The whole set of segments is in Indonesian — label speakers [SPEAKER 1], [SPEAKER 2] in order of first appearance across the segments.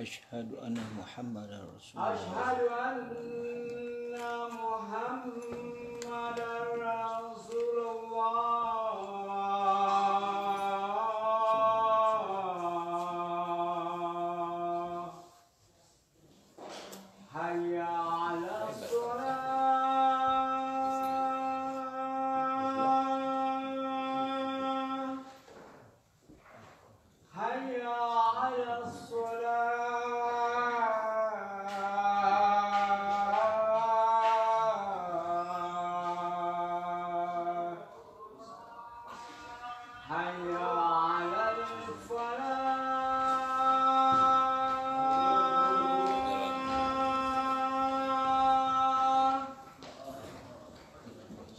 [SPEAKER 1] Asyhadu anna Muhammadar Rasulullah.
[SPEAKER 2] Asyhadu anna Muhammadar Rasulullah. Hayya 'alas shalah. Hayya 'alas shalah. Hayya 'alal falah.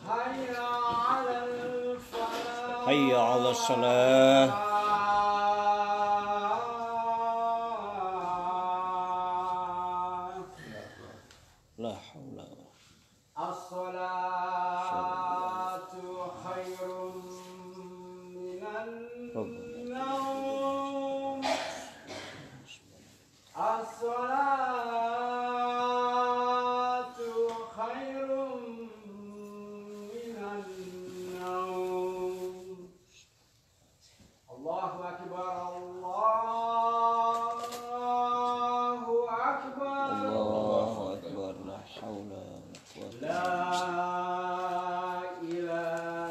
[SPEAKER 2] Hayya 'alal falah.
[SPEAKER 1] Hayya 'alas shalah. La haula.
[SPEAKER 2] As-salatu khairun minan naum. As-salatu khairun minan naum. Allahu akbar, Allahu akbar.
[SPEAKER 1] Allahu akbar. La haula wa la quwwata.
[SPEAKER 2] La ilaha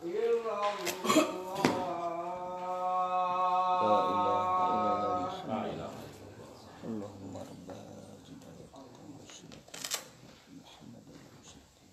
[SPEAKER 2] illallah.
[SPEAKER 1] La ilaha illallah. Allahumma rabb Muhammadar Rasulullah.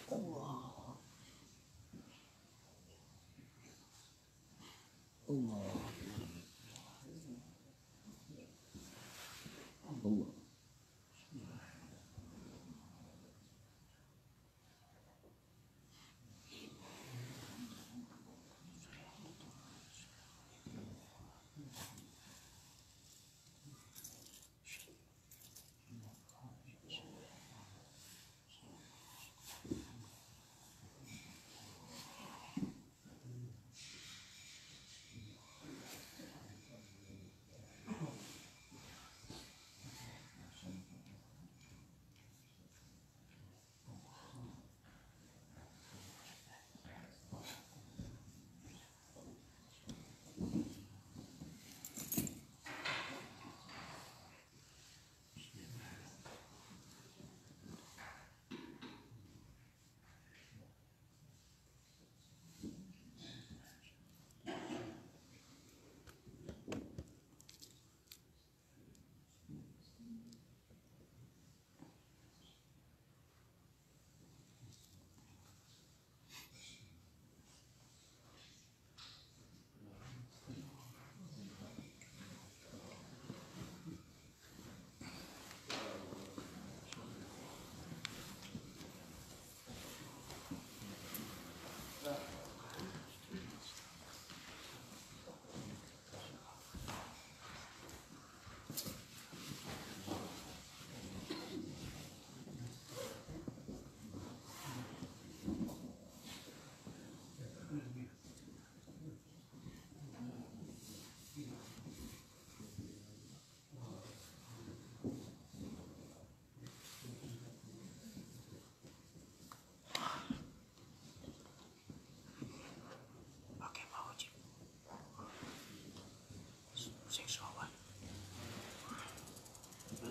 [SPEAKER 1] Allah. Allah.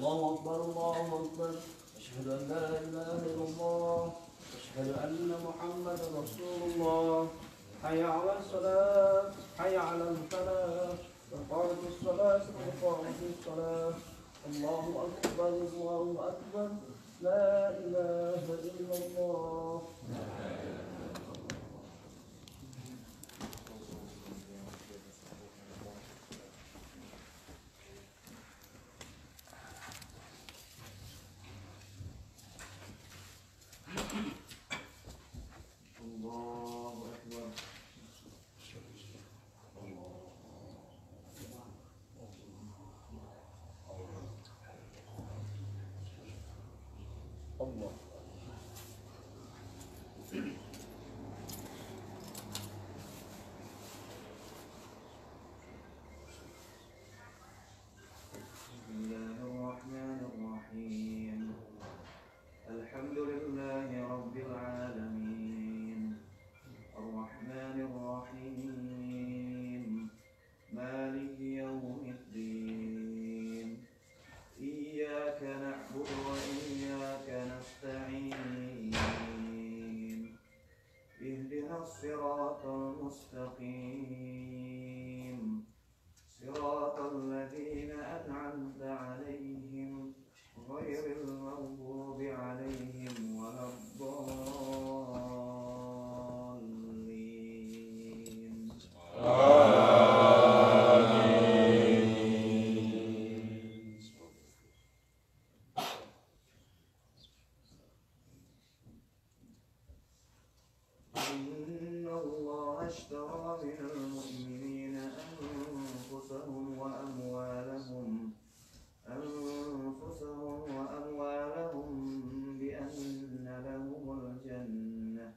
[SPEAKER 3] الله أكبر الله أكبر أشهد أن لا إله إلا الله أشهد أن محمدا رسول الله حي على الصلاة حي على الفلاح وقامت الصلاة وقامت الصلاة الله أكبر الله أكبر لا إله إلا الله. الله
[SPEAKER 4] بسم الله الرحمن الرحيم الحمد لله رب العالمين الرحمن الرحيم مالك يوم الدين إياك نعبد وإياك نستعين اهدنا الصراط المستقيم صراط الذين أنعمت عليهم غير المغضوب عليهم ولا الضالين إن الله اشترى من المؤمنين أنفسهم وأموالهم بأن لهم الجنة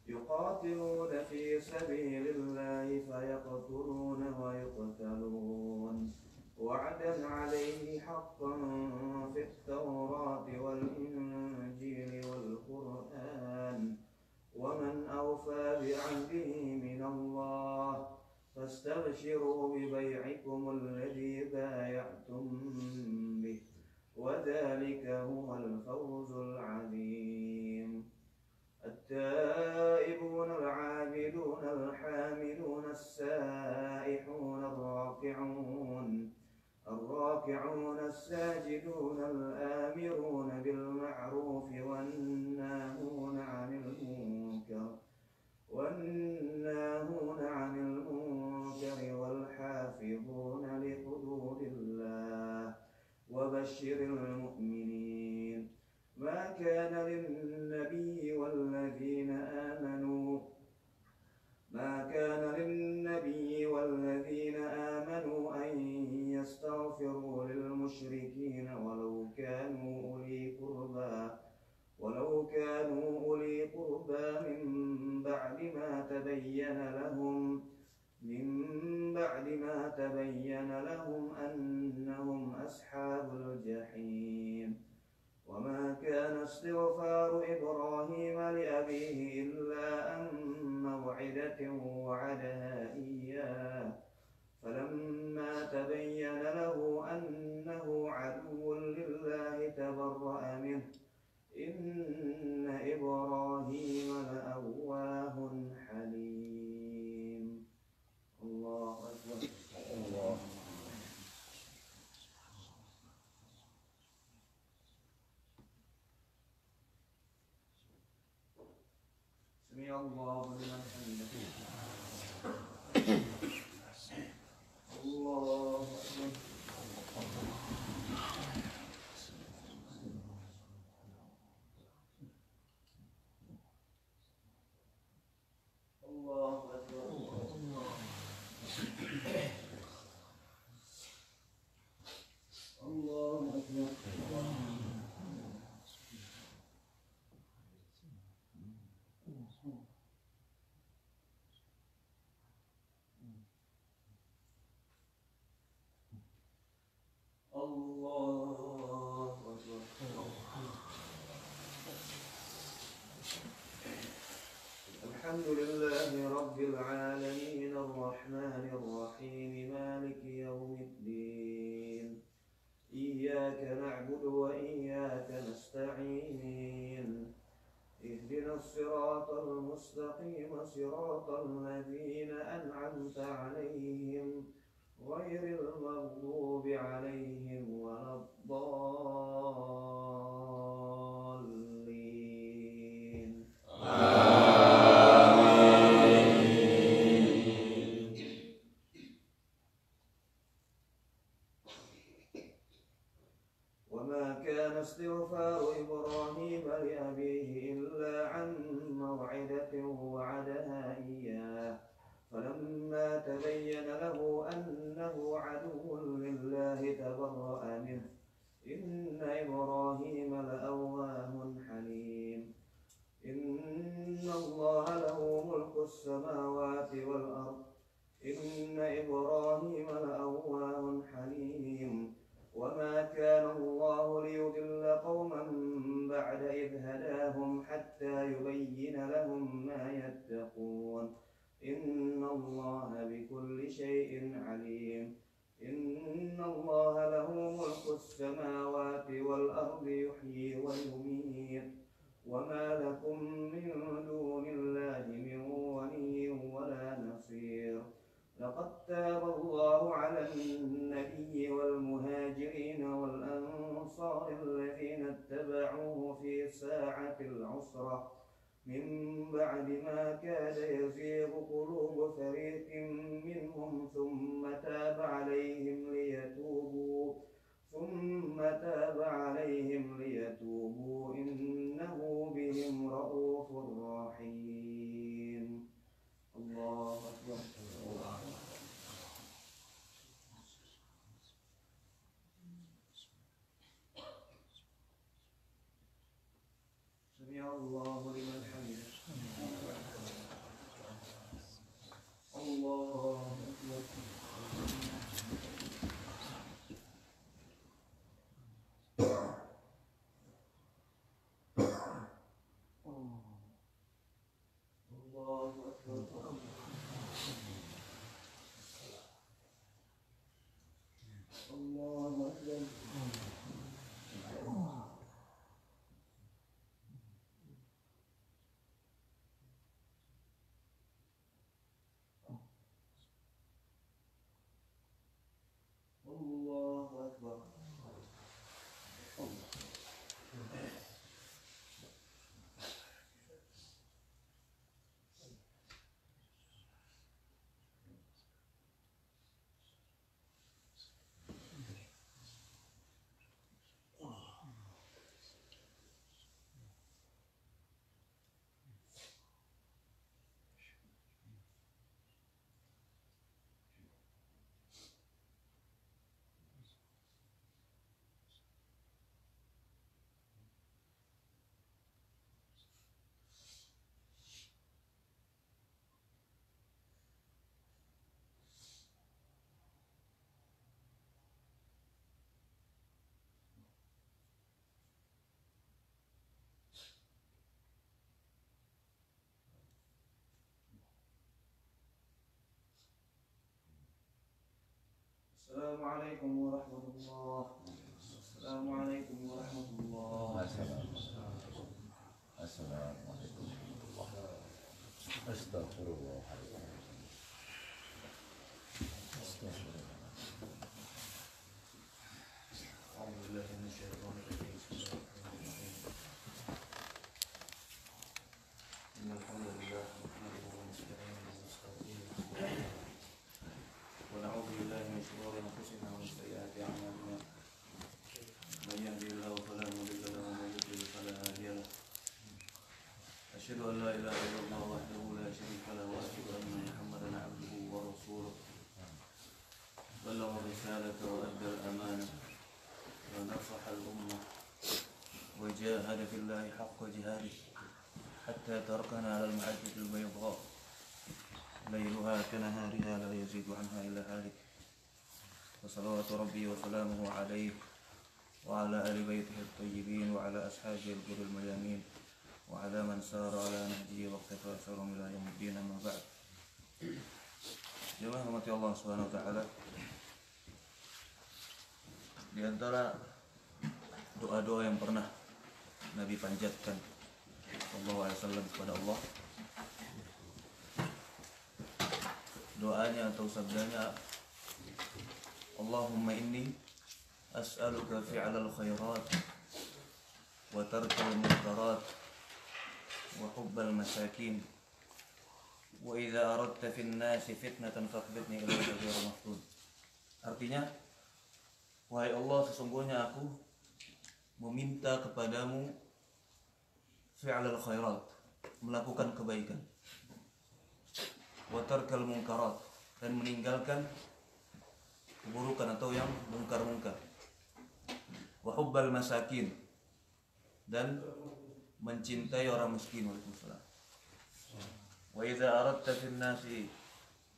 [SPEAKER 4] يقاتلون في سبيل الله فيقتلون ويقتلون وعدا عليه حقا في التوراة والإنجيل والقرآن ومن أوفى بعهده من الله فاستبشروا ببيعكم الذي بايعتم به وذلك هو الفوز العظيم التائبون العابدون الحامدون السائحون الراكعون الساجدون الآمرون بالمعروف والناهون عن المنكر والحافظون لحدود الله وبشر المؤمنين ما كان للنبي والذين آمنوا أن يستغفروا للمشركين ولو كانوا أولي قربى من بعد ما تبين لهم أنهم أصحاب الجحيم وما كان استغفار إبراهيم لأبيه إلا عن موعدة وعدها إياه فلما تبين له أنه عدو لله تبرأ منه إن إبراهيم لأواه حليم. الله أكبر. الله. سمع الله لمن حمده. الله أكبر. الله أكبر. الله أكبر. الله أكبر. الحمد لله رب العالمين الرحمن الرحيم مالك يوم الدين إياك نعبد وإياك نستعين اهدنا الصراط المستقيم صراط الذين أنعمت عليهم غير المغضوب عليهم ولا الضالين. وما كان استغفار إبراهيم لأبيه إلا عن موعدة وعدها إياه فلما تبين له أنه عدو لله تبرأ منه إن إبراهيم لأواه حليم. إن الله له ملك السماوات والأرض إن إبراهيم لأواه حليم. وما كان الله ليضل قوما بعد إذ هداهم حتى يبين لهم ما يتقون إن الله بكل شيء عليم. إن الله له ملك السماوات والأرض يحيي ويميت وما لكم من دون الله من ولي ولا نصير. لقد تاب الله على النبي والمهاجرين والأنصار الذين اتبعوه في ساعة العسرة من بعد ما كاد يزيغ قلوب فريق منهم ثم تاب عليهم ليتوبوا إنه بهم رؤوف رحيم. الله أكبر. سمع الله لمن حمده. الله أكبر. الله أكبر. السلام عليكم ورحمة الله. السلام عليكم ورحمة الله.
[SPEAKER 1] السلام عليكم ورحمة الله. أستغفر الله.
[SPEAKER 4] أعوذ بالله من الشيطان الرجيم. إن الحمد لله نحمده ونستعينه ونستغفره ونعوذ بالله من شرور أنفسنا ومن سيئات أعمالنا. من يهده الله فلا مضل له ومن يضلل فلا هادي له. أشهد أن لا إله إلا الله وحده لا شريك له وأشهد أن محمدا عبده ورسوله. بلغ الرسالة وأدى الأمانة ونصح الأمة وجاهد في الله حق جهاده حتى تركنا على المحجة البيضاء ليلها كنهارها لا يزيد عنها إلا هالك. وصلوات ربي وسلامه عليه وعلى آل بيته الطيبين وعلى أصحابه الغر الميامين وعلى من سار على نهجه واقتفى أثرهم إلى يوم الدين. أما بعد. Jemaah rahmati Allah Subhanahu wa taala. Di antara doa-doa yang pernah Nabi panjatkan sallallahu alaihi wasallam kepada Allah, doanya atau sabdanya, Allahumma inni as'aluka fi'lal khairat wa tarkal munkarat wa hubbal masakin wa idza aradta fin nasi fitnatan faqbitni ilaika ghairu maftun. Artinya, wahai Allah, sesungguhnya aku meminta kepadamu fi'lal khairat, melakukan kebaikan, wa tarkal munkarat, dan meninggalkan keburukan atau yang mungkar-mungkar, wa hubbal masakin, dan mencintai orang miskin. Waalaikumsalam. Wa idza aradta fin nasi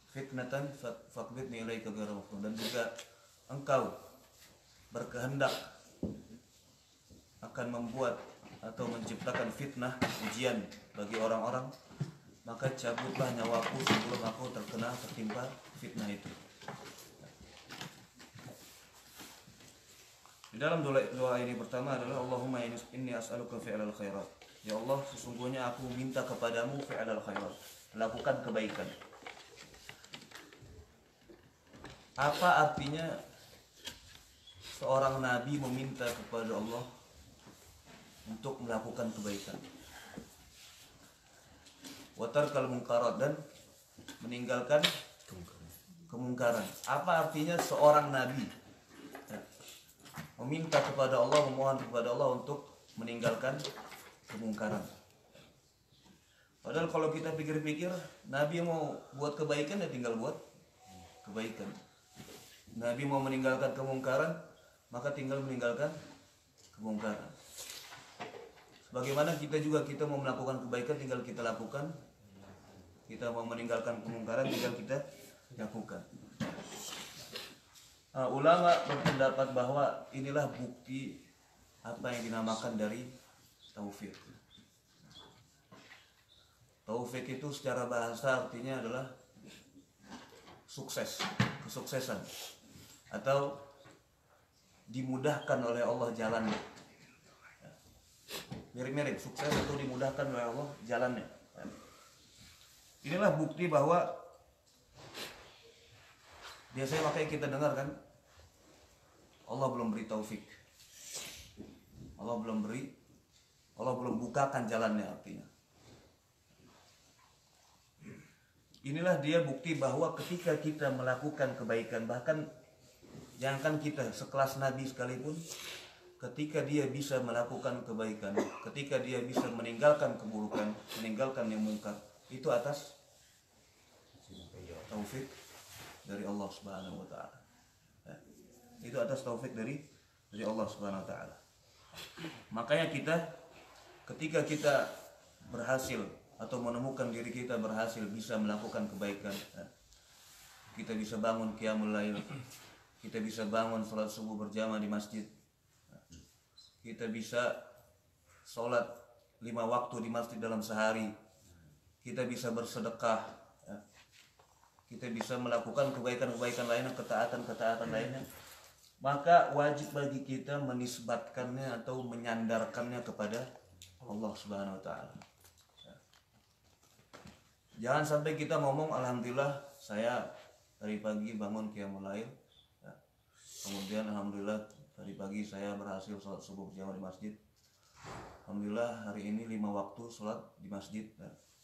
[SPEAKER 4] fitnatan faqbitni ilaika ghairu maftun, dan jika engkau berkehendak akan membuat atau menciptakan fitnah, ujian bagi orang-orang, maka cabutlah nyawaku sebelum aku tertimpa fitnah itu. Di dalam doa ini pertama adalah Allahumma inni as'aluka fi'lal khairat. Ya Allah, sesungguhnya aku minta kepadamu fi'lal khairat, melakukan kebaikan. Apa artinya seorang nabi meminta kepada Allah untuk melakukan kebaikan? Wa tarkal munkarat, dan meninggalkan kemungkaran. Apa artinya seorang nabi meminta kepada Allah, memohon kepada Allah untuk meninggalkan kemungkaran? Padahal kalau kita pikir-pikir, Nabi mau buat kebaikan ya tinggal buat kebaikan. Nabi mau meninggalkan kemungkaran, maka tinggal meninggalkan kemungkaran. Sebagaimana kita juga, kita mau melakukan kebaikan tinggal kita lakukan, kita mau meninggalkan kemungkaran tinggal kita lakukan. Ulama berpendapat bahwa inilah bukti apa yang dinamakan dari taufik. Taufik itu secara bahasa artinya adalah sukses, kesuksesan, atau dimudahkan oleh Allah jalannya. Mirip-mirip, sukses atau dimudahkan oleh Allah jalannya. Inilah bukti bahwa biasanya makanya kita dengar kan, Allah belum beri taufik, Allah belum bukakan jalannya, artinya. Inilah dia bukti bahwa ketika kita melakukan kebaikan, bahkan jangankan kita, sekelas Nabi sekalipun, ketika dia bisa melakukan kebaikan, ketika dia bisa meninggalkan keburukan, meninggalkan yang mungkar, itu atas taufik dari Allah Subhanahu wa taala. Itu atas taufik dari Allah Subhanahu wa taala. Makanya kita, ketika kita berhasil atau menemukan diri kita berhasil bisa melakukan kebaikan, kita bisa bangun qiyamul lail, kita bisa bangun sholat subuh berjamaah di masjid, kita bisa sholat 5 waktu di masjid dalam sehari, kita bisa bersedekah, kita bisa melakukan kebaikan-kebaikan lainnya, ketaatan-ketaatan lainnya, maka wajib bagi kita menisbatkannya atau menyandarkannya kepada Allah Subhanahu wa taala. Jangan sampai kita ngomong, alhamdulillah saya dari pagi bangun qiyamul lail, kemudian alhamdulillah tadi pagi saya berhasil sholat subuh berjamaah di masjid, alhamdulillah hari ini 5 waktu sholat di masjid.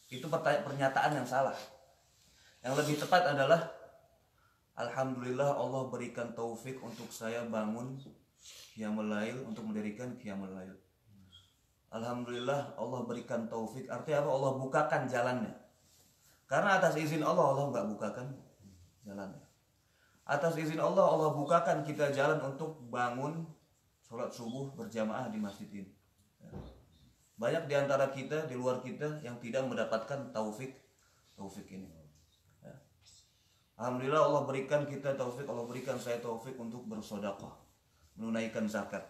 [SPEAKER 4] Itu pernyataan yang salah. Yang lebih tepat adalah alhamdulillah Allah berikan taufik untuk saya bangun qiyamul lail, untuk mendirikan qiyamul lail. Alhamdulillah Allah berikan taufik, artinya apa? Allah bukakan jalannya. Karena atas izin Allah, Allah nggak bukakan jalannya. Atas izin Allah, Allah bukakan kita jalan untuk bangun sholat subuh berjamaah di masjid ini. Banyak di antara kita, di luar kita, yang tidak mendapatkan taufik ini. Alhamdulillah Allah berikan kita taufik, Allah berikan saya taufik untuk bersedekah, menunaikan zakat.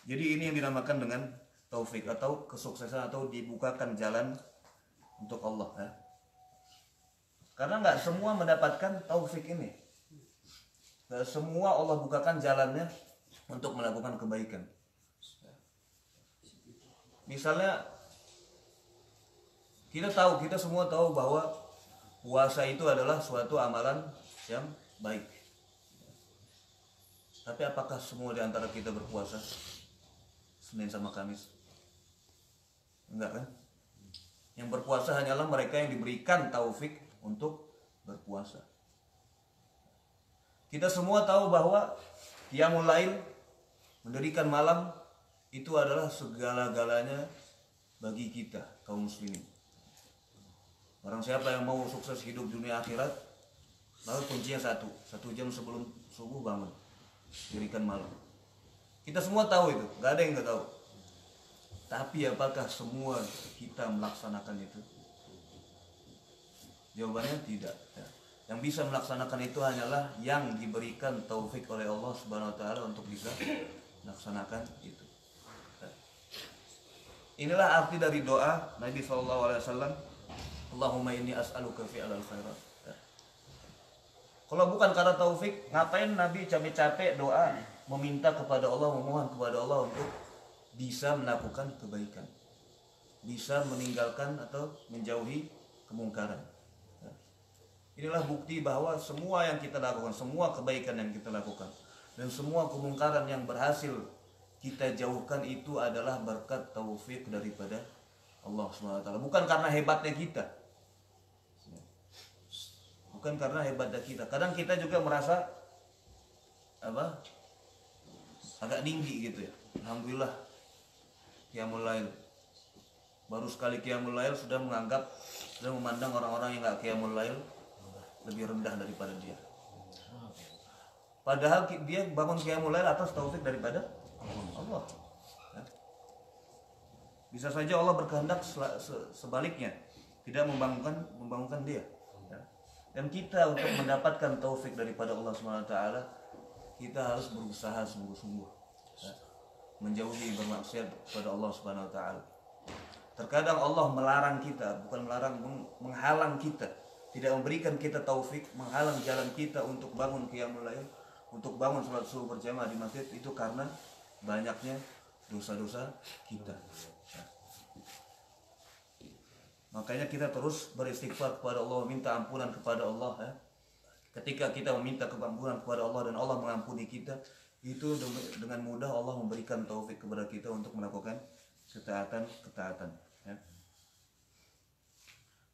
[SPEAKER 4] Jadi ini yang dinamakan dengan taufik atau kesuksesan atau dibukakan jalan untuk Allah. Karena nggak semua mendapatkan taufik ini. Gak semua Allah bukakan jalannya untuk melakukan kebaikan. Misalnya kita semua tahu bahwa puasa itu adalah suatu amalan yang baik. Tapi apakah semua di antara kita berpuasa Senin sama Kamis? Enggak kan? Yang berpuasa hanyalah mereka yang diberikan taufik untuk berpuasa. Kita semua tahu bahwa qiyamul lail, mendirikan malam, itu adalah segala-galanya bagi kita kaum muslimin. Barang siapa yang mau sukses hidup dunia akhirat, maka kuncinya satu jam sebelum subuh bangun, dirikan malam. Kita semua tahu itu, gak ada yang gak tahu. Tapi apakah semua kita melaksanakan itu? Jawabannya tidak. Yang bisa melaksanakan itu hanyalah yang diberikan taufik oleh Allah Subhanahu wa taala untuk bisa melaksanakan itu. Inilah arti dari doa Nabi SAW. Allahumma inni as'aluka fi'lal khairat. Kalau bukan karena taufik, ngapain Nabi capek-capek doa meminta kepada Allah, memohon kepada Allah untuk bisa melakukan kebaikan, bisa meninggalkan atau menjauhi kemungkaran. Inilah bukti bahwa semua yang kita lakukan, semua kebaikan yang kita lakukan, dan semua kemungkaran yang berhasil kita jauhkan itu adalah berkat taufik daripada Allah SWT. Bukan karena hebatnya kita, bukan karena hebatnya kita. Kadang kita juga merasa agak tinggi gitu ya. Alhamdulillah qiyamul lail, baru sekali qiyamul lail sudah memandang orang-orang yang gak qiyamul lail lebih rendah daripada dia. Padahal dia bangun qiyamul lail atas taufik daripada Allah. Bisa saja Allah berkehendak sebaliknya, tidak membangunkan dia. Dan kita untuk mendapatkan taufik daripada Allah SWT, kita harus berusaha sungguh-sungguh menjauhi bermaksiat kepada Allah SWT. Terkadang Allah melarang kita, bukan melarang, menghalang kita, tidak memberikan kita taufik, menghalang jalan kita untuk bangun qiyamul lail, untuk bangun salat subuh berjamaah di masjid, itu karena banyaknya dosa-dosa kita. Makanya kita terus beristighfar kepada Allah, minta ampunan kepada Allah. Ketika kita meminta ampunan kepada Allah dan Allah mengampuni kita, itu dengan mudah Allah memberikan taufik kepada kita untuk melakukan ketaatan.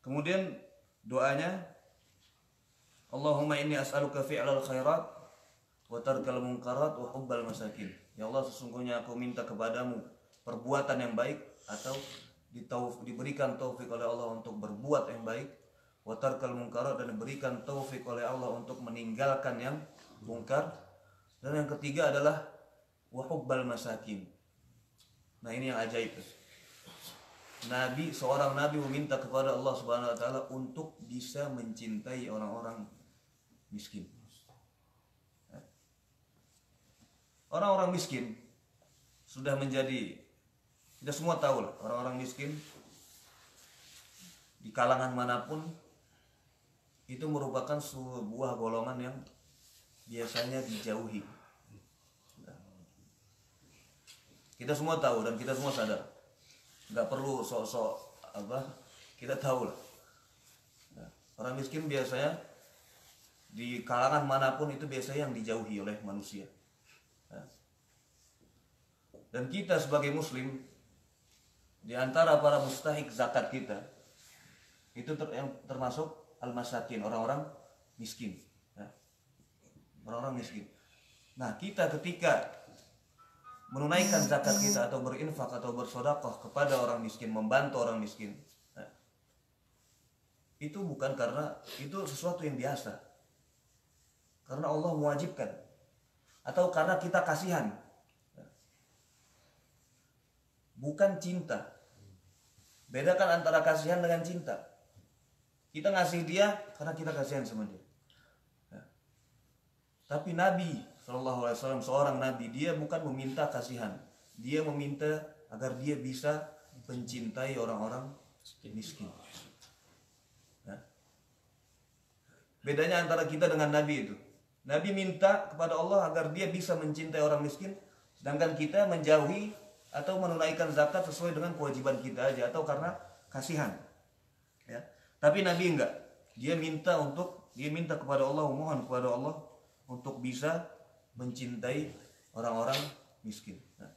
[SPEAKER 4] Kemudian doanya, Allahumma inni as'aluka fi'lal khairat wa tarkal munkarat wa hubbal masakin. Ya Allah, sesungguhnya aku minta kepadamu perbuatan yang baik, atau diberikan taufik oleh Allah untuk berbuat yang baik, wa tarkal munkarat, dan diberikan taufik oleh Allah untuk meninggalkan yang mungkar, dan yang ketiga adalah wa hubbal masakin. Nah, ini yang ajaib. Seorang nabi meminta kepada Allah Subhanahu wa taala untuk bisa mencintai orang-orang miskin. Orang-orang miskin sudah menjadi, kita semua tahu lah, orang-orang miskin di kalangan manapun itu merupakan sebuah golongan yang biasanya dijauhi. Kita semua tahu dan kita semua sadar, nggak perlu sok-sok kita tahu lah. Orang miskin biasanya di kalangan manapun itu biasanya yang dijauhi oleh manusia. Dan kita sebagai muslim, di antara para mustahik zakat kita itu yang termasuk al-masakin, orang-orang miskin. Orang-orang miskin. Nah, kita ketika menunaikan zakat kita atau berinfak atau bersedekah kepada orang miskin, membantu orang miskin, itu bukan karena itu sesuatu yang biasa, karena Allah mewajibkan, atau karena kita kasihan, bukan cinta. Bedakan antara kasihan dengan cinta. Kita ngasih dia karena kita kasihan sama dia. Tapi Nabi SAW, seorang Nabi, dia bukan meminta kasihan, dia meminta agar dia bisa mencintai orang-orang miskin. Bedanya antara kita dengan Nabi itu, Nabi minta kepada Allah agar dia bisa mencintai orang miskin, sedangkan kita menjauhi atau menunaikan zakat sesuai dengan kewajiban kita aja atau karena kasihan. Ya. Tapi Nabi enggak. Dia minta kepada Allah, mohon kepada Allah untuk bisa mencintai orang-orang miskin. Nah.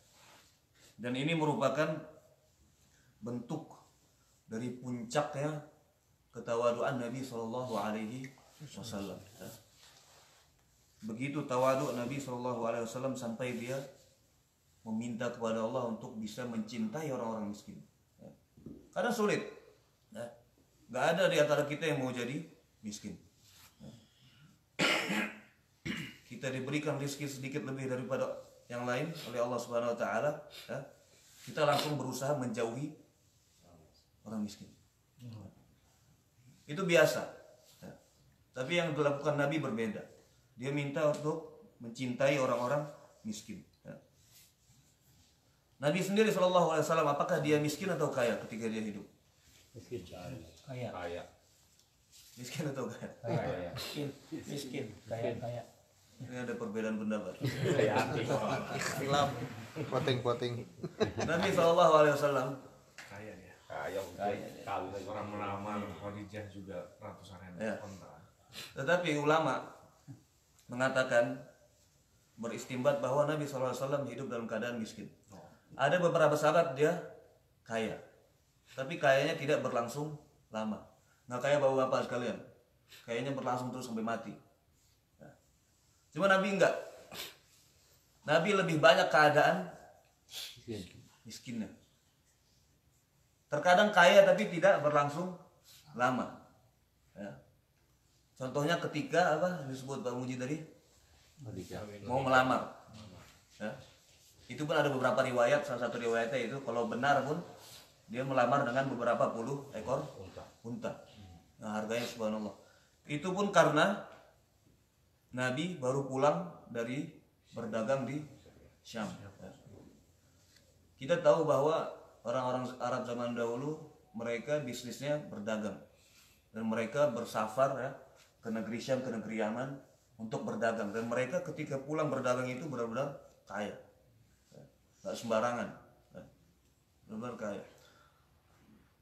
[SPEAKER 4] Dan ini merupakan bentuk dari puncaknya ketawaduan Nabi Shallallahu Alaihi Wasallam. Begitu tawadu Nabi Shallallahu Alaihi Wasallam sampai dia meminta kepada Allah untuk bisa mencintai orang-orang miskin. Karena sulit, nggak ada di antara kita yang mau jadi miskin. Kita diberikan rezeki sedikit lebih daripada yang lain oleh Allah Subhanahu Wa Taala. Kita langsung berusaha menjauhi orang miskin. Itu biasa. Tapi yang dilakukan Nabi berbeda. Dia minta untuk mencintai orang-orang miskin. Nabi sendiri SAW, apakah dia miskin atau kaya ketika dia hidup?
[SPEAKER 5] Miskin.
[SPEAKER 1] Kaya.
[SPEAKER 4] Miskin atau kaya?
[SPEAKER 5] Kaya.
[SPEAKER 1] Miskin. Kaya.
[SPEAKER 4] Ini ada perbedaan pendapat.
[SPEAKER 1] Ikhtilaf.
[SPEAKER 6] Poting.
[SPEAKER 4] Nabi SAW
[SPEAKER 5] Kaya dia.
[SPEAKER 1] Kaya.
[SPEAKER 5] Kalau orang melamar Khadijah juga ratusan ribu
[SPEAKER 4] Ya.
[SPEAKER 5] onta.
[SPEAKER 4] Tetapi ulama mengatakan beristimbat bahwa Nabi SAW hidup dalam keadaan miskin. Ada beberapa sahabat dia kaya, tapi kayanya tidak berlangsung lama. Nggak kayak bapak-bapak sekalian, kayaknya berlangsung terus sampai mati. Cuma Nabi enggak. Nabi lebih banyak keadaan miskinnya. Terkadang kaya tapi tidak berlangsung lama. Ya. Contohnya ketika apa disebut Pak Muji tadi mau melamar. Ya. Itu pun ada beberapa riwayat. Salah satu riwayatnya itu kalau benar pun dia melamar dengan beberapa puluh ekor unta. Nah, harganya subhanallah. Itu pun karena Nabi baru pulang dari berdagang di Syam. Kita tahu bahwa orang-orang Arab zaman dahulu mereka bisnisnya berdagang dan mereka bersafar ya, ke negeri Syam, ke negeri Yaman untuk berdagang, dan mereka ketika pulang berdagang itu benar-benar kaya, nggak sembarangan, benar-benar kaya.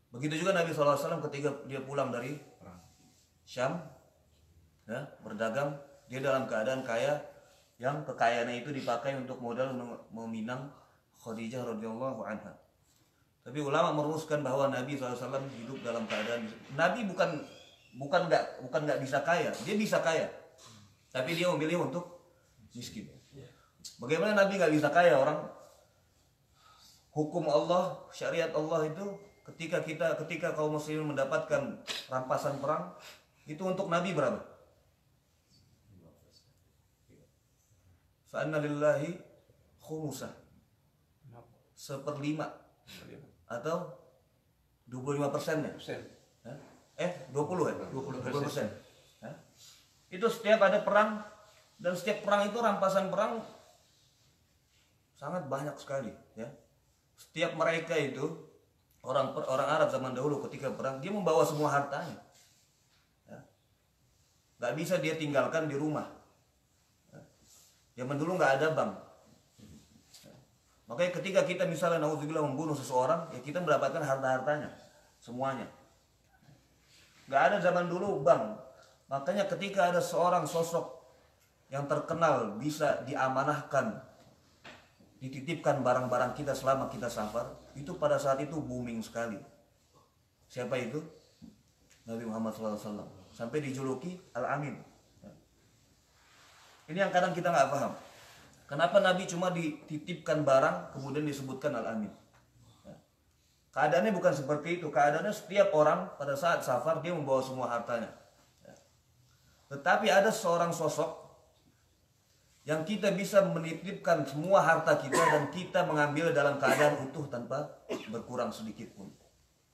[SPEAKER 4] Begitu juga Nabi SAW ketika dia pulang dari Syam ya, berdagang, dia dalam keadaan kaya yang kekayaannya itu dipakai untuk modal meminang Khadijah radhiyallahu anha. Tapi ulama merumuskan bahwa Nabi SAW hidup dalam keadaan Nabi bukan nggak bisa kaya, dia bisa kaya, tapi dia memilih untuk miskin. Bagaimana Nabi nggak bisa kaya? Orang hukum Allah, syariat Allah itu ketika kaum muslimin mendapatkan rampasan perang itu untuk Nabi berapa? Fa'anna lillahi khumusah, 1/5 atau 25% ya? 20 ya? 20%. Itu setiap ada perang, dan setiap perang itu rampasan perang sangat banyak sekali ya. Setiap mereka itu orang Arab zaman dahulu ketika perang dia membawa semua hartanya. Ya. Gak bisa dia tinggalkan di rumah. Ya. Zaman dulu nggak ada bank. Ya. Makanya ketika kita misalnya naudzubillah membunuh seseorang, ya kita mendapatkan harta-hartanya semuanya. Gak ada zaman dulu bank. Makanya ketika ada seorang sosok yang terkenal bisa diamanahkan, dititipkan barang-barang kita selama kita safar, itu pada saat itu booming sekali. Siapa itu? Nabi Muhammad SAW. Sampai dijuluki Al-Amin. Ini yang kadang kita nggak paham. Kenapa Nabi cuma dititipkan barang kemudian disebutkan Al-Amin? Keadaannya bukan seperti itu. Keadaannya setiap orang pada saat safar dia membawa semua hartanya. Tetapi ada seorang sosok yang kita bisa menitipkan semua harta kita dan kita mengambil dalam keadaan utuh tanpa berkurang sedikit pun.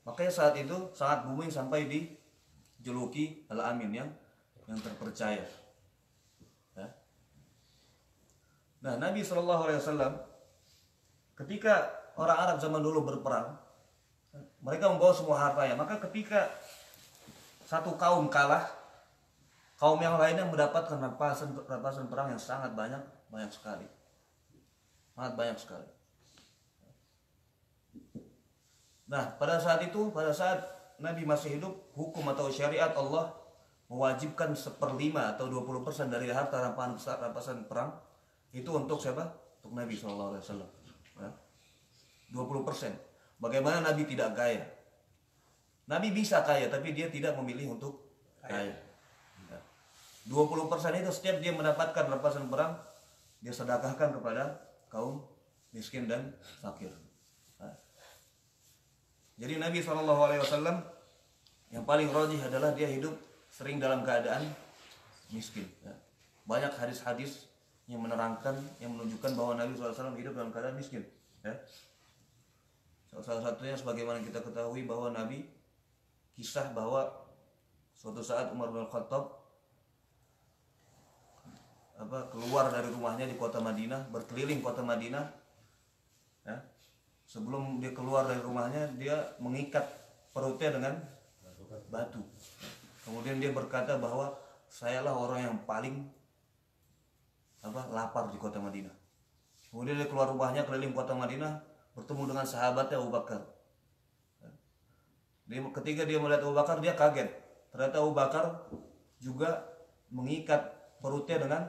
[SPEAKER 4] Makanya saat itu sangat booming sampai dijuluki Al-Amin, yang terpercaya. Ya. Nah, Nabi SAW ketika orang Arab zaman dulu berperang, mereka membawa semua hartanya. Maka ketika satu kaum kalah, kaum yang lain yang mendapatkan rampasan perang yang sangat banyak sekali. Sangat banyak sekali. Nah, pada saat Nabi masih hidup, hukum atau syariat Allah mewajibkan 1/5 atau 20% dari harta rampasan perang itu untuk siapa? Untuk Nabi SAW. Ya. 20%. Bagaimana Nabi tidak kaya? Nabi bisa kaya, tapi dia tidak memilih untuk kaya. Ya. 20% itu setiap dia mendapatkan rampasan perang, dia sedekahkan kepada kaum miskin dan fakir. Nah. Jadi Nabi SAW yang paling rajih adalah dia hidup sering dalam keadaan miskin. Ya. Banyak hadis-hadis yang menerangkan, yang menunjukkan bahwa Nabi SAW hidup dalam keadaan miskin. Ya. Salah satunya sebagaimana kita ketahui bahwa Nabi kisah bahwa suatu saat Umar bin Khattab keluar dari rumahnya di kota Madinah, berkeliling kota Madinah. Ya. Sebelum dia keluar dari rumahnya, dia mengikat perutnya dengan batu. Kemudian dia berkata bahwa sayalah orang yang paling lapar di kota Madinah. Kemudian dia keluar rumahnya keliling kota Madinah, bertemu dengan sahabatnya Abu Bakar. Ketika dia melihat Abu Bakar, dia kaget. Ternyata Abu Bakar juga mengikat perutnya dengan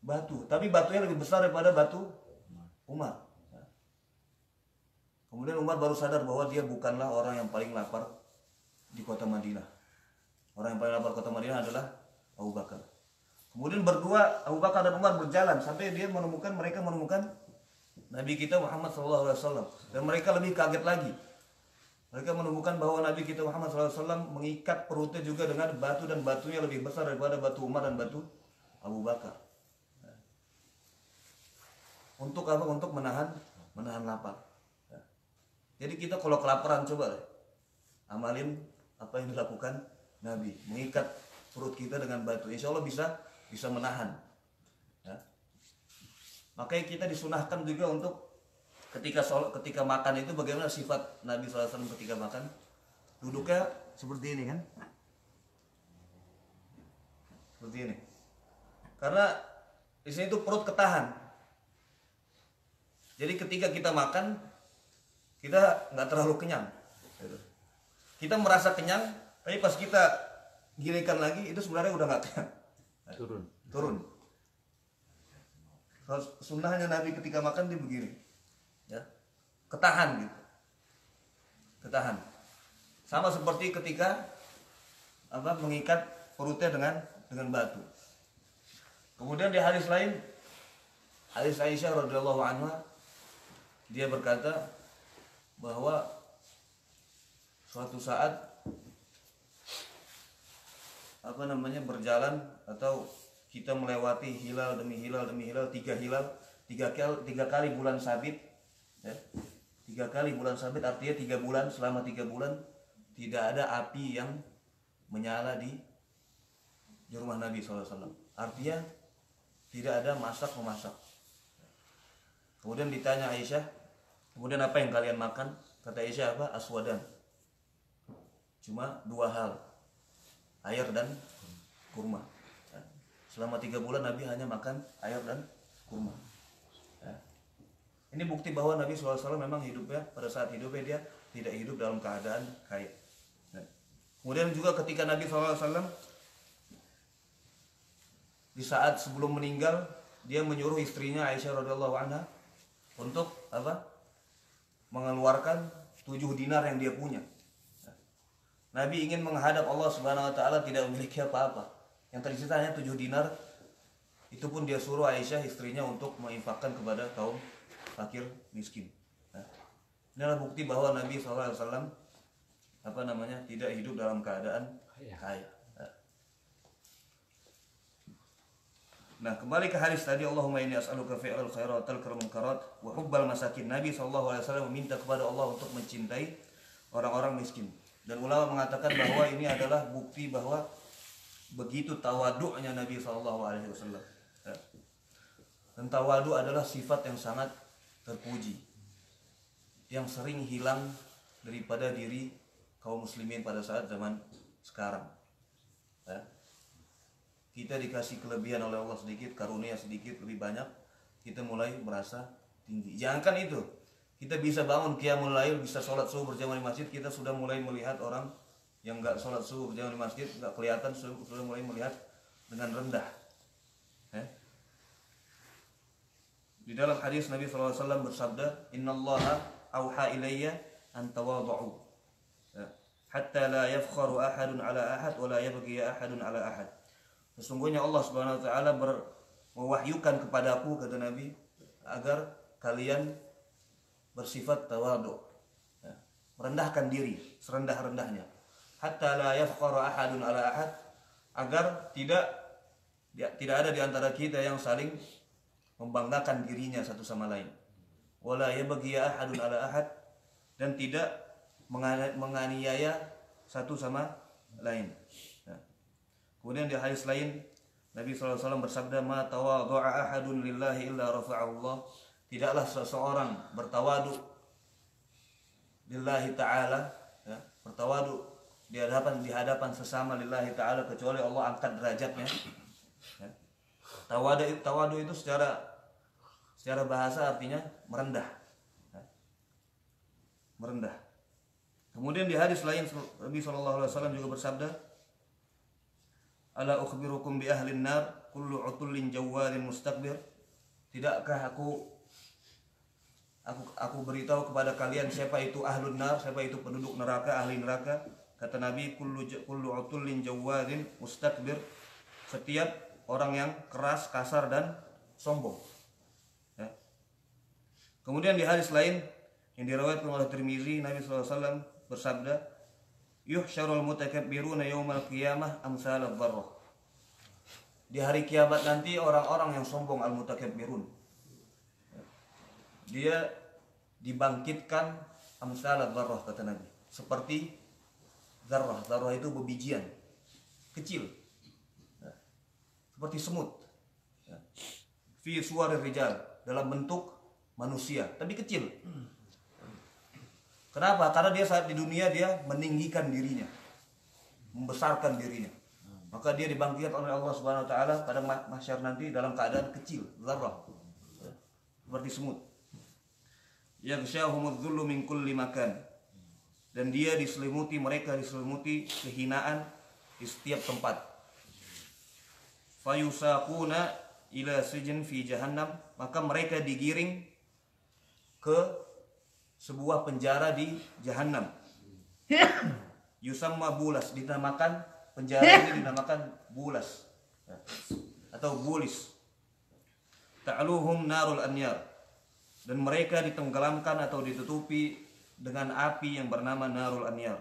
[SPEAKER 4] batu, tapi batunya lebih besar daripada batu Umar. Kemudian Umar baru sadar bahwa dia bukanlah orang yang paling lapar di kota Madinah. Orang yang paling lapar kota Madinah adalah Abu Bakar. Kemudian berdua Abu Bakar dan Umar berjalan sampai mereka menemukan Nabi kita Muhammad SAW. Dan mereka lebih kaget lagi. Mereka menemukan bahwa Nabi kita Muhammad SAW mengikat perutnya juga dengan batu, dan batunya lebih besar daripada batu Umar dan batu Abu Bakar. Untuk apa? Untuk menahan lapar. Jadi kita kalau kelaparan, coba deh amalin apa yang dilakukan Nabi, mengikat perut kita dengan batu. Insya Allah bisa menahan. Ya. Makanya kita disunahkan juga untuk ketika makan itu bagaimana sifat Nabi SAW ketika makan. Duduknya seperti ini kan, seperti ini. Karena di sini tuh perut ketahan. Jadi ketika kita makan, kita nggak terlalu kenyang. Kita merasa kenyang, tapi pas kita gilikan lagi itu sebenarnya udah nggak kenyang. Turun. Sunnahnya Nabi ketika makan dia begini, ya, ketahan gitu, ketahan. Sama seperti ketika mengikat perutnya dengan batu. Kemudian di hadis lain, hadis Aisyah radhiyallahu anha, dia berkata bahwa suatu saat berjalan atau kita melewati hilal demi hilal, tiga kali bulan sabit, ya. 3 kali bulan sabit artinya 3 bulan, selama 3 bulan tidak ada api yang menyala di rumah Nabi SAW. Artinya tidak ada memasak. Kemudian ditanya Aisyah, kemudian apa yang kalian makan? Kata Aisyah, aswadan. Cuma 2 hal, air dan kurma. Selama 3 bulan Nabi hanya makan air dan kurma. Ini bukti bahwa Nabi SAW memang hidupnya, pada saat hidupnya dia tidak hidup dalam keadaan kaya. Kemudian juga ketika Nabi SAW di saat sebelum meninggal, dia menyuruh istrinya Aisyah radhiyallahu anha untuk mengeluarkan 7 dinar yang dia punya. Nabi ingin menghadap Allah Subhanahu wa taala tidak memiliki apa-apa. Yang tersisa hanya 7 dinar. Itu pun dia suruh Aisyah istrinya untuk menginfakkan kepada kaum fakir miskin. Inilah bukti bahwa Nabi SAW tidak hidup dalam keadaan kaya. Nah, kembali ke hadis tadi, Allahumma inni as'aluka fi'lal khairat wal munkarat wa hubbal masakin. Nabi SAW meminta kepada Allah untuk mencintai orang-orang miskin. Dan ulama mengatakan bahwa ini adalah bukti bahwa begitu tawaduknya Nabi SAW. Dan tawadu adalah sifat yang sangat terpuji, yang sering hilang daripada diri kaum muslimin pada saat zaman sekarang. kita dikasih kelebihan oleh Allah sedikit, karunia sedikit lebih banyak, kita mulai merasa tinggi. Jangankan itu, kita bisa bangun qiyamul lail, bisa sholat subuh berjamaah di masjid, kita sudah mulai melihat orang yang nggak sholat subuh berjamaah di masjid, nggak kelihatan, sudah mulai melihat dengan rendah. Di dalam hadis Nabi SAW bersabda, Innallaha auha ilayya an tawadu'u hatta la yafkharu ahadun ala ahad wa la yabghi ahadun ala ahad. Sesungguhnya Allah Subhanahu wa taala mewahyukan kepadaku, kata Nabi, agar kalian bersifat tawadu, merendahkan diri serendah-rendahnya. Hatta la yafkharu ahadun ala ahad, agar tidak ada di antara kita yang saling membanggakan dirinya satu sama lain. Wala yabghi ahadun ala ahad, dan tidak menganiaya satu sama lain. Kemudian di hadis lain Nabi SAW bersabda, ma tawadhu'a ahadun lillahi illa rafa'ahu Allah. Tidaklah seseorang bertawadu lillahi ta'ala, bertawadu di hadapan sesama lillahi ta'ala, kecuali Allah angkat derajatnya. Tawadu itu secara bahasa artinya merendah. Merendah. Kemudian di hadis lain Nabi SAW juga bersabda, ala ukhbirukum bi ahlin nar kullu utullin jawwadin mustakbir. Tidakkah aku beritahu kepada kalian siapa itu ahlun nar, siapa itu penduduk neraka, ahli neraka? Kata Nabi, kullu utullin jawwadin mustakbir, setiap orang yang keras, kasar dan sombong. Kemudian di hadis lain yang diriwayatkan oleh Tirmizi, Nabi SAW bersabda, yuhsyarul mutakabbiruna yaumal qiyamah amsal ad-dharrah. Di hari kiamat nanti orang-orang yang sombong, al-mutakabbirun, dia dibangkitkan amsal ad-dharrah, kata Nabi, seperti zarrah. Zarrah itu bebijian kecil, seperti semut. Fi suwarir rijal, dalam bentuk manusia tapi kecil. Kenapa? Karena dia saat di dunia dia meninggikan dirinya, membesarkan dirinya. Maka dia dibangkitkan oleh Allah Subhanahu wa taala pada mahsyar nanti dalam keadaan kecil, zarrah, seperti semut. Yaghsyahumudz dzullu min kulli makan, dan dia mereka diselimuti kehinaan di setiap tempat. Fayusaquna ila sijin fi jahannam, maka mereka digiring ke sebuah penjara di Jahannam. Yusamma bulas, dinamakan penjara ini dinamakan bulas atau bulis. Ta'luhum narul anyar, dan mereka ditenggelamkan atau ditutupi dengan api yang bernama narul anyar.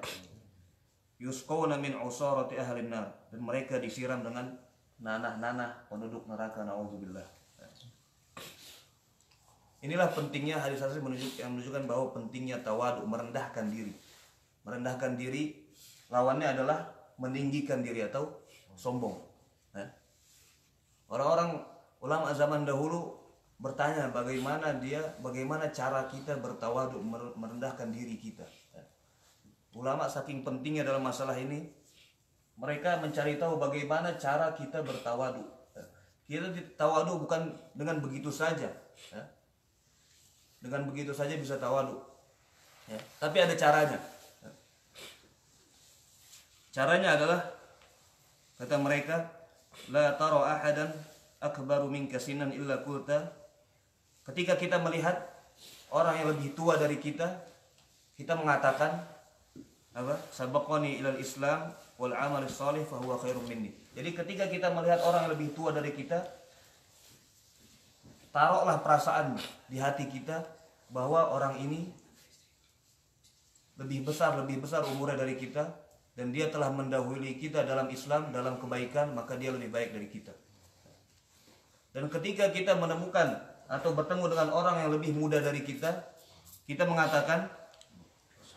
[SPEAKER 4] Yusqawna min usarati ahlin nar, dan mereka disiram dengan nanah-nanah penduduk neraka, naudzubillah. Inilah pentingnya hadis yang menunjukkan bahwa pentingnya tawadu, merendahkan diri. Merendahkan diri lawannya adalah meninggikan diri atau sombong. Orang-orang ulama zaman dahulu bertanya bagaimana cara kita bertawadu, merendahkan diri kita. Ulama saking pentingnya dalam masalah ini, mereka mencari tahu bagaimana cara kita bertawadu. Kita tawadu bukan dengan begitu saja. Dengan begitu saja bisa tawadu, tapi ada caranya. Caranya adalah, kata mereka, la tara ahadan akbaru minka sinan illa qulta. Ketika kita melihat orang yang lebih tua dari kita mengatakan apa? Sabaqani ilal Islam wal amal shalih fa huwa khairum minni. Jadi ketika kita melihat orang yang lebih tua dari kita, taruhlah perasaan di hati kita bahwa orang ini lebih besar umurnya dari kita, dan dia telah mendahului kita dalam Islam, dalam kebaikan, maka dia lebih baik dari kita. Dan ketika kita menemukan atau bertemu dengan orang yang lebih muda dari kita mengatakan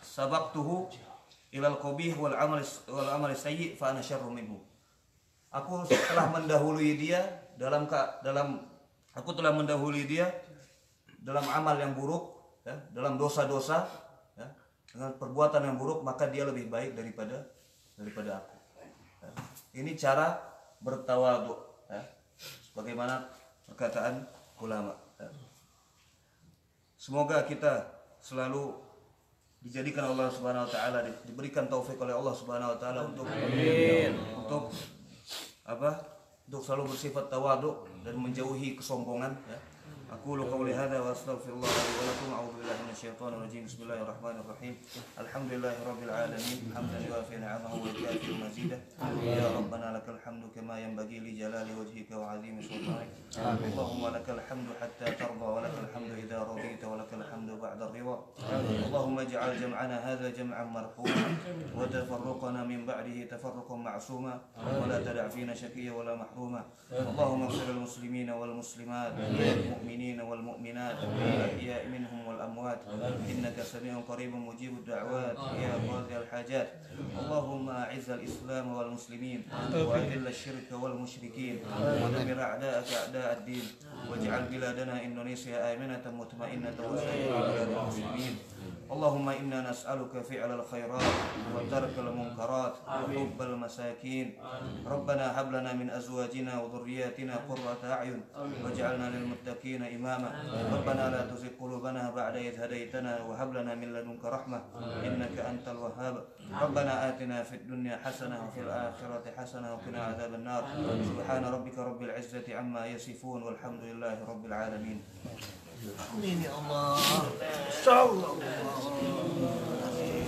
[SPEAKER 4] sabaqtuhu ilal qabih wal amal sayyi fa ana syarru minhu. Aku telah mendahului dia dalam amal yang buruk, dalam dosa-dosa, dengan perbuatan yang buruk, maka dia lebih baik daripada aku. Ini cara bertawadhu, ya. Bagaimana perkataan ulama. Ya. Semoga kita selalu dijadikan Allah Subhanahu wa taala, diberikan taufik oleh Allah Subhanahu wa taala untuk untuk selalu bersifat tawadhu dan menjauhi kesombongan, ya. Aku qouli hadza wa astaghfirullah li wa lakum. A'udzu billahi minasyaitonir rajim. Bismillahirrahmanirrahim. Alhamdulillahirabbil alamin. Hamdan yuwafi ni'amahu wa yukafi mazidah. Ya rabbana lakal hamdu kama yanbaghi li jalali wajhika wa 'azimi sultanik. Allahumma lakal hamdu hatta tarda wa lakal hamdu idza radita wa lakal hamdu ba'da ar-ridha. Allahumma ij'al jam'ana hadza jam'an marhuma wa tafarruqana min ba'dihi tafarruqan ma'suma wa la tada' fina shaqiyya wa la mahruma. Allahumma ighfir lil muslimina wal muslimat wal mu'minina wal mu'minat al-ahya'i minhum wal amwat innaka sami'un qaribun mujibud da'wat ya qadhil hajat. Allahumma a'izz al-islam wal muslimin wa adhill asy-syirka wal musyrikin wa dammir a'da'aka a'da' ad-din waj'al biladana Indonesia aminatan mutma'innatan wa sa'iril muslimin. Allahumma inna nas'aluka fi'lal khairat wa tarkal munkarat wa hubbal masakin. Rabbana hab lana min azwajina wa dhurriyyatina qurrata a'yun waj'alna lil muttaqina imama. Rabbana la tuzigh qulubana ba'da idh hadaytana wa hab lana min ladunka rahmah innaka antal wahhab. Rabbana atina fid dunya hasanah wa fil akhirati hasanah wa qina adzaban nar. Subhana rabbika rabbil izzati amma yasifun walhamdulillahi rabbil alamin.
[SPEAKER 1] Amin ya Allah. Sallallahu alaihi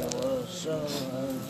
[SPEAKER 1] wasallam.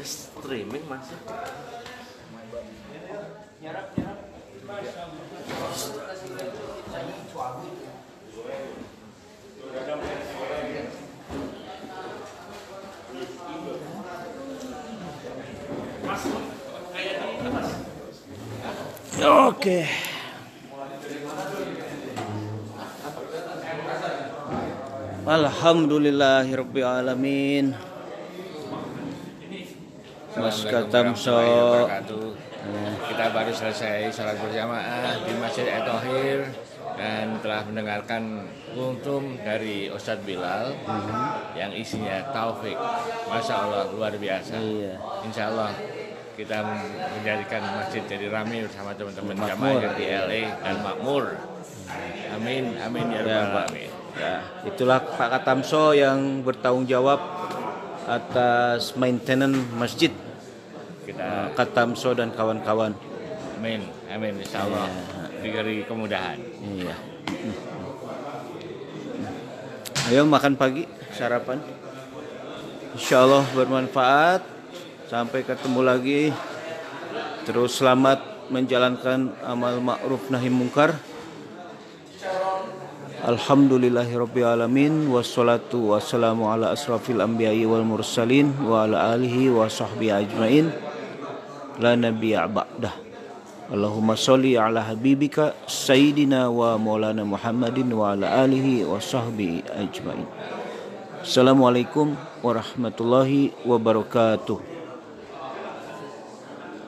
[SPEAKER 5] Streaming masih.
[SPEAKER 1] Oke. Alhamdulillahirabbil alamin. Mas Katamso.
[SPEAKER 5] Kita baru selesai salat berjamaah di Masjid At-Tahir dan telah mendengarkan kultum dari Ustadz Bilal yang isinya taufik. Masya Allah, luar biasa.
[SPEAKER 1] Iya.
[SPEAKER 5] Insya Allah kita menjadikan masjid jadi ramai bersama teman-teman jamaah yang di LA dan makmur. Amin, amin ya rabbal alamin.
[SPEAKER 1] Ya, itulah Pak Katamso yang bertanggung jawab atas maintenance masjid.
[SPEAKER 5] Kita
[SPEAKER 1] Katamso dan kawan-kawan.
[SPEAKER 5] amin, amin insya Allah diberi kemudahan.
[SPEAKER 1] Iya. Ayo makan pagi, sarapan. Insya Allah bermanfaat. Sampai ketemu lagi. Terus selamat menjalankan amal ma'ruf nahi mungkar. Alhamdulillahirabbil alamin wassalatu wassalamu ala asrafil anbiya'i wal mursalin wa ala alihi wa sahbihi ajmain la nabiyya ba'dah. Allahumma sholli ala habibika sayyidina wa maulana Muhammadin wa ala alihi wa sahbihi ajmain. Assalamualaikum warahmatullahi wabarakatuh.